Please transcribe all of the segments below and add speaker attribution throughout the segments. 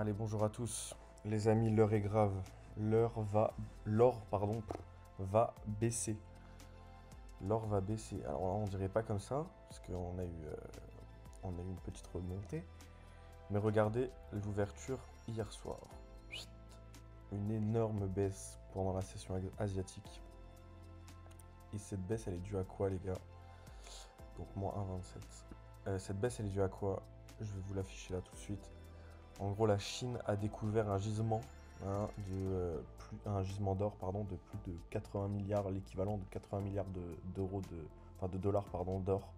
Speaker 1: Allez, bonjour à tous. Les amis, l'heure est grave. L'or, pardon, va baisser. L'or va baisser. Alors là, on dirait pas comme ça, parce on a eu une petite remontée. Mais regardez l'ouverture hier soir. Chut. Une énorme baisse pendant la session asiatique. Et cette baisse, elle est due à quoi, les gars? Donc, moins 1,27. Cette baisse, elle est due à quoi? Je vais vous l'afficher là tout de suite. En gros, la Chine a découvert un gisement, un gisement d'or, pardon, de plus de 80 milliards, l'équivalent de 80 milliards d'euros, enfin de dollars, pardon, d'or.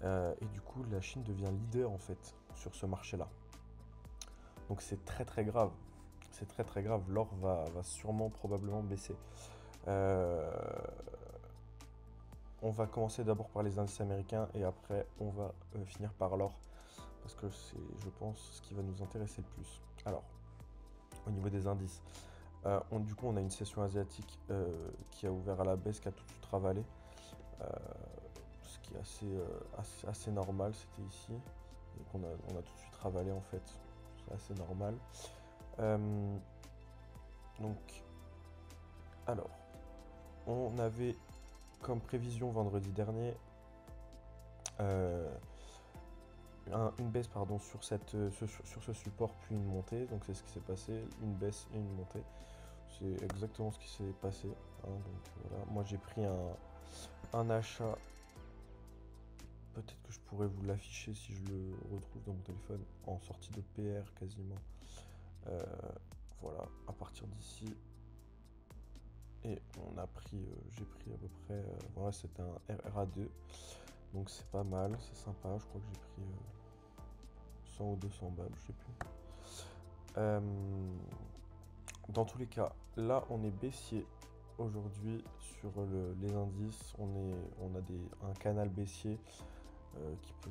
Speaker 1: Et du coup, la Chine devient leader en fait sur ce marché-là. Donc c'est très très grave. C'est très très grave. L'or va sûrement probablement baisser. Euh, on va commencer d'abord par les indices américains et après on va finir par l'or parce que c'est, je pense, ce qui va nous intéresser le plus. Alors, au niveau des indices, du coup, on a une session asiatique qui a ouvert à la baisse, qui a tout de suite ravalé, euh, ce qui est assez normal, c'était ici, et on a tout de suite ravalé en fait, c'est assez normal. Euh, donc, alors, on avait comme prévision vendredi dernier euh, une baisse pardon, sur ce support puis une montée, donc c'est ce qui s'est passé, une baisse et une montée. C'est exactement ce qui s'est passé, hein, donc voilà. Moi j'ai pris un achat, peut-être que je pourrais vous l'afficher si je le retrouve dans mon téléphone, en sortie de PR quasiment. Euh, voilà, à partir d'ici. Et j'ai pris à peu près, voilà, c'était un RRA2, donc c'est pas mal, c'est sympa, je crois que j'ai pris 100 ou 200 balles, je sais plus. Dans tous les cas, là on est baissier aujourd'hui sur les indices. On a un canal baissier qui peut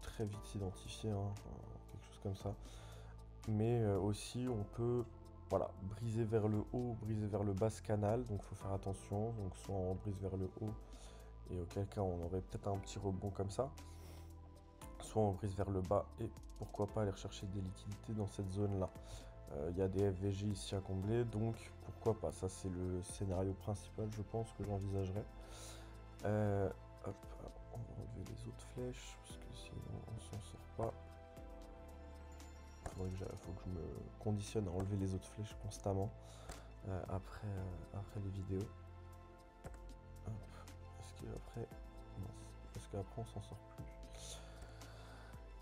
Speaker 1: très vite s'identifier, hein, enfin, quelque chose comme ça. Mais aussi on peut voilà, briser vers le haut, briser vers le bas ce canal, donc il faut faire attention. Donc soit on brise vers le haut et auquel cas on aurait peut-être un petit rebond comme ça, soit on brise vers le bas et pourquoi pas aller rechercher des liquidités dans cette zone là. Il y a des FVG ici à combler, donc pourquoi pas. Ça c'est le scénario principal, je pense, que j'envisagerais. Euh, hop, on va enlever les autres flèches parce que sinon on s'en sort pas. Faut que je me conditionne à enlever les autres flèches constamment après les vidéos. Hop, parce qu'après, on s'en sort plus.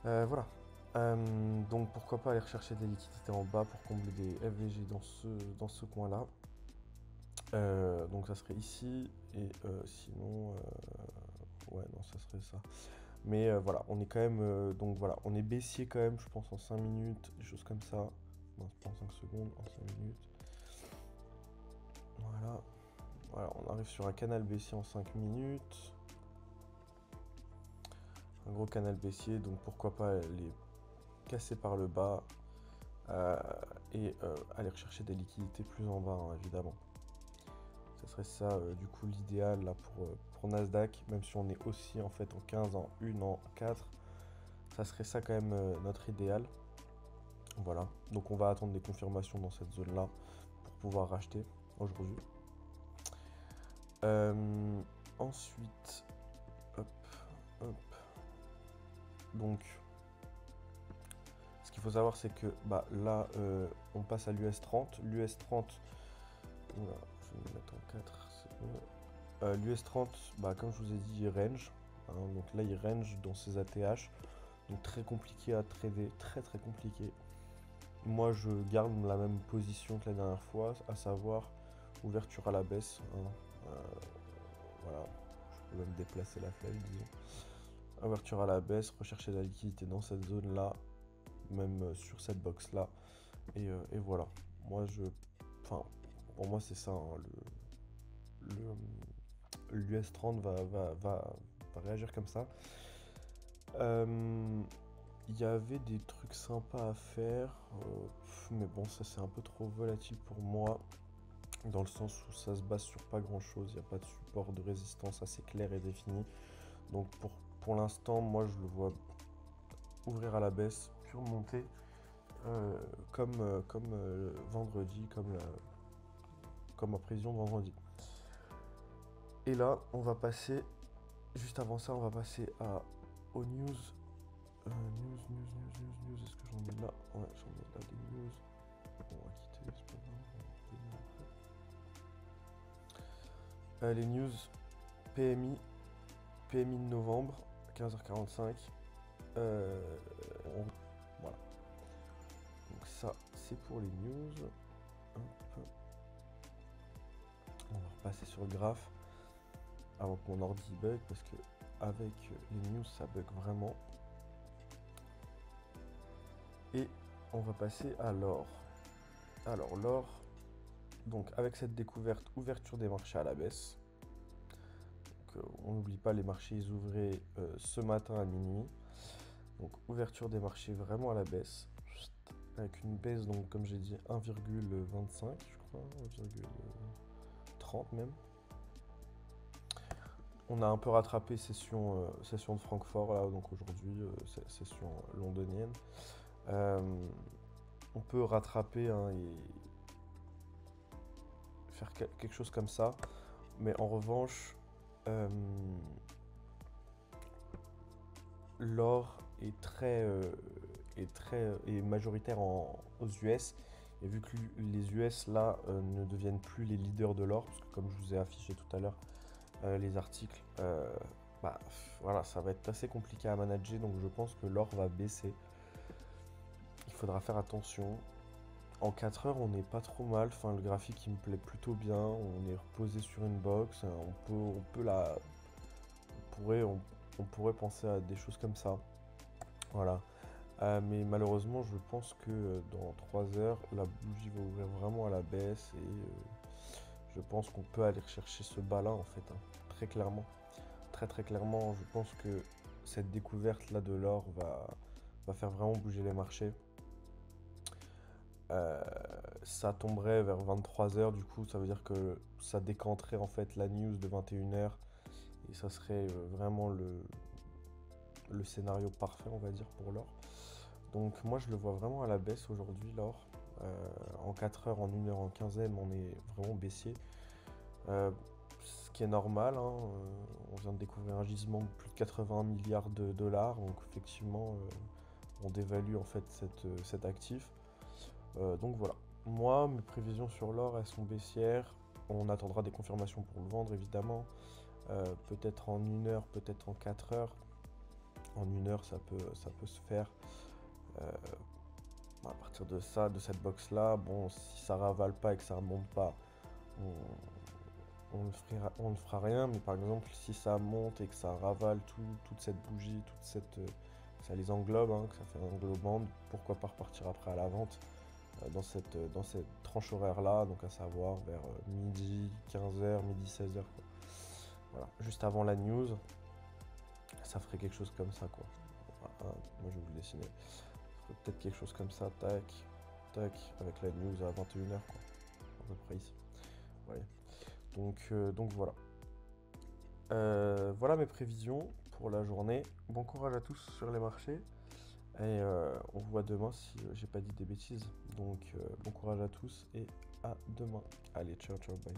Speaker 1: Voilà. Donc pourquoi pas aller rechercher des liquidités en bas pour combler des FVG dans ce coin-là. Donc ça serait ici et sinon ouais non ça serait ça. Mais voilà, on est quand même donc voilà, on est baissier quand même, je pense en 5 minutes, des choses comme ça. Non, pas en 5 secondes, en 5 minutes. Voilà. Voilà, on arrive sur un canal baissier en 5 minutes. Un gros canal baissier, donc pourquoi pas les casser par le bas et aller rechercher des liquidités plus en bas, hein, évidemment. Ce serait ça du coup l'idéal là pour Nasdaq, même si on est aussi en fait en 15, en 1, en 4, ça serait ça quand même notre idéal. Voilà, donc on va attendre des confirmations dans cette zone là pour pouvoir racheter aujourd'hui. Ensuite, hop, hop. Donc, ce qu'il faut savoir c'est que bah, là on passe à l'US 30. L'US 30, oula, je vais me mettre en 4, c'est bon. L'US 30, bah, comme je vous ai dit, il range. Hein, donc là, il range dans ses ATH. Donc très compliqué à trader, très très compliqué. Moi, je garde la même position que la dernière fois, à savoir ouverture à la baisse. Hein. Voilà, je peux même déplacer la flèche, disons. Ouverture à la baisse, rechercher la liquidité dans cette zone-là, même sur cette box-là. Et voilà. Enfin, pour moi, c'est ça. Hein, l'US 30 va réagir comme ça. Il y avait des trucs sympas à faire, mais bon, ça c'est un peu trop volatile pour moi, dans le sens où ça se base sur pas grand chose, il n'y a pas de support de résistance assez clair et défini. Donc pour l'instant, moi je le vois ouvrir à la baisse, pure montée, comme vendredi, comme ma prévision de vendredi. Et là, on va passer, juste avant ça, on va passer aux news. News, est-ce que j'en ai là? Ouais, j'en ai là des news. On va quitter, c'est pas grave. Les news PMI, PMI de novembre, 15h45. Voilà. Donc ça, c'est pour les news. Hop. On va repasser sur le graphe avant que mon ordi bug parce que avec les news ça bug vraiment. Et on va passer à l'or. Alors l'or, donc avec cette découverte, ouverture des marchés à la baisse. Donc, on n'oublie pas, les marchés ils ouvraient ce matin à minuit. Donc ouverture des marchés vraiment à la baisse. Avec une baisse, donc comme j'ai dit, 1,25 je crois, 1,30 même. On a un peu rattrapé session de Francfort là, donc aujourd'hui, session londonienne. On peut rattraper hein, et faire quelque chose comme ça, mais en revanche, l'or est majoritaire aux US. Et vu que les US là ne deviennent plus les leaders de l'or, parce que comme je vous ai affiché tout à l'heure les articles, voilà, ça va être assez compliqué à manager, donc je pense que l'or va baisser. Il faudra faire attention. En 4 heures, on n'est pas trop mal. Enfin, le graphique, il me plaît plutôt bien. On est reposé sur une box. On pourrait penser à des choses comme ça. Voilà. Mais malheureusement, je pense que dans 3 heures, la bougie va ouvrir vraiment à la baisse. Et je pense qu'on peut aller rechercher ce bas-là, en fait. Hein, très clairement. Très très clairement, je pense que cette découverte-là de l'or va faire vraiment bouger les marchés. Ça tomberait vers 23 heures, du coup ça veut dire que ça décanterait en fait la news de 21 heures et ça serait vraiment le scénario parfait on va dire pour l'or. Donc moi je le vois vraiment à la baisse aujourd'hui l'or. En 4 heures, en 1 heure, en quinzaine on est vraiment baissier. Ce qui est normal, hein, on vient de découvrir un gisement de plus de 80 milliards de dollars, donc effectivement on dévalue en fait cet actif. Donc voilà. Moi, mes prévisions sur l'or, elles sont baissières. On attendra des confirmations pour le vendre, évidemment. Peut-être en 1 heure, peut-être en 4 heures. En 1 heure, ça peut se faire. À partir de ça, de cette box-là, bon, si ça ravale pas et que ça remonte pas, on ne fera rien. Mais par exemple, si ça monte et que ça ravale toute cette bougie, ça les englobe, hein, que ça fait un englobant, pourquoi pas repartir après à la vente dans cette tranche horaire là, donc à savoir vers midi 15h, midi 16h quoi. Voilà, juste avant la news, ça ferait quelque chose comme ça quoi. Voilà, moi je vais vous le dessiner. Ça ferait peut-être quelque chose comme ça, tac, tac, avec la news à 21h quoi. À peu près ici. Vous voyez. Donc voilà. Voilà mes prévisions pour la journée. Bon courage à tous sur les marchés. Et on se voit demain si j'ai pas dit des bêtises. Donc bon courage à tous et à demain. Allez, ciao, ciao, bye.